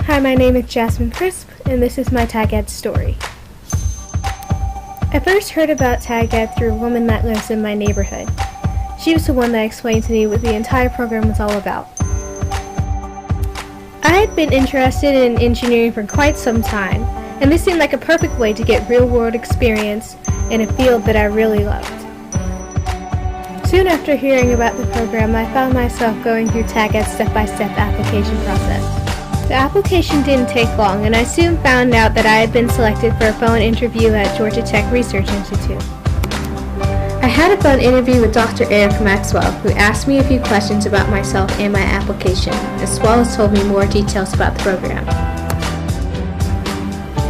Hi, my name is Jasmine Chrisp, and this is my Tag Ed story. I first heard about Tag Ed through a woman that lives in my neighborhood. She was the one that explained to me what the entire program was all about. I had been interested in engineering for quite some time, and this seemed like a perfect way to get real-world experience in a field that I really loved. Soon after hearing about the program, I found myself going through Tag Ed's step-by-step application process. The application didn't take long, and I soon found out that I had been selected for a phone interview at Georgia Tech Research Institute. I had a phone interview with Dr. Eric Maxwell, who asked me a few questions about myself and my application, as well as told me more details about the program.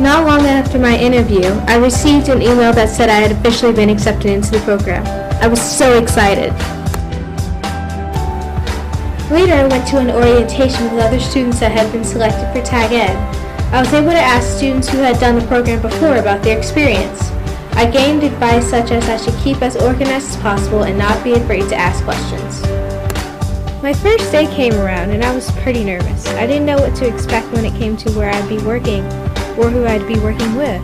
Not long after my interview, I received an email that said I had officially been accepted into the program. I was so excited. Later, I went to an orientation with other students that had been selected for Tag Ed. I was able to ask students who had done the program before about their experience. I gained advice such as I should keep as organized as possible and not be afraid to ask questions. My first day came around and I was pretty nervous. I didn't know what to expect when it came to where I'd be working or who I'd be working with.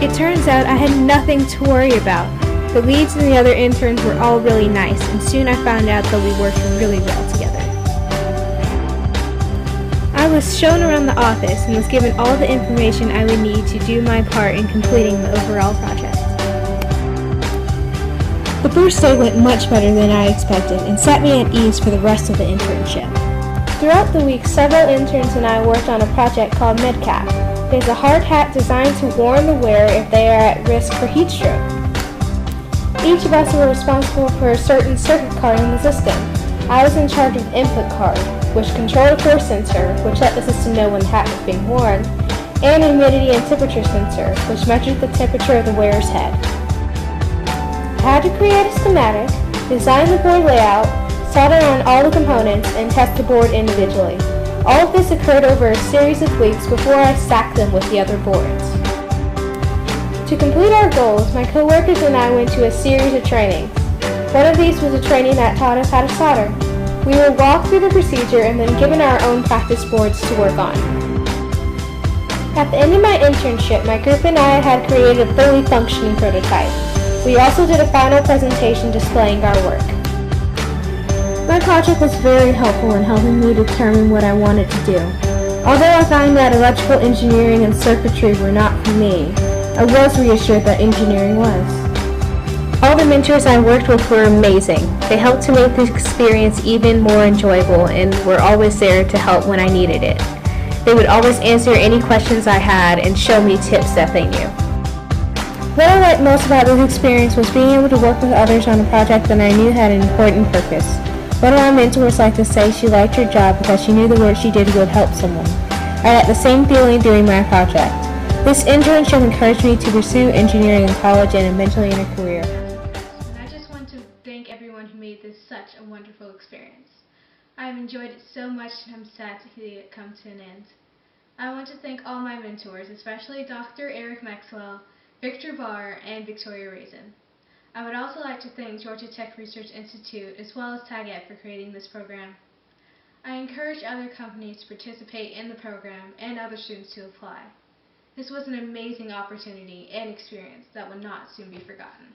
It turns out I had nothing to worry about. The leads and the other interns were all really nice, and soon I found out that we worked really well together. I was shown around the office and was given all the information I would need to do my part in completing the overall project. The first day went much better than I expected and set me at ease for the rest of the internship. Throughout the week, several interns and I worked on a project called MedCap. It is a hard hat designed to warn the wearer if they are at risk for heat stroke. Each of us were responsible for a certain circuit card in the system. I was in charge of the input card, which controlled a force sensor, which let the system know when the hat was being worn, and a humidity and temperature sensor, which measured the temperature of the wearer's head. I had to create a schematic, design the board layout, solder on all the components, and test the board individually. All of this occurred over a series of weeks before I stacked them with the other boards. To complete our goals, my coworkers and I went to a series of trainings. One of these was a training that taught us how to solder. We were walked through the procedure and then given our own practice boards to work on. At the end of my internship, my group and I had created a fully functioning prototype. We also did a final presentation displaying our work. My project was very helpful in helping me determine what I wanted to do. Although I found that electrical engineering and circuitry were not for me, I was reassured that engineering was. All the mentors I worked with were amazing. They helped to make the experience even more enjoyable and were always there to help when I needed it. They would always answer any questions I had and show me tips that they knew. What I liked most about this experience was being able to work with others on a project that I knew had an important purpose. One of my mentors liked to say she liked her job because she knew the work she did would help someone. I had the same feeling during my project. This internship encouraged me to pursue engineering in college and eventually in a career. And I just want to thank everyone who made this such a wonderful experience. I've enjoyed it so much and I'm sad to see it come to an end. I want to thank all my mentors, especially Dr. Eric Maxwell, Victor Barr, and Victoria Raisin. I would also like to thank Georgia Tech Research Institute as well as Tag Ed for creating this program. I encourage other companies to participate in the program and other students to apply. This was an amazing opportunity and experience that will not soon be forgotten.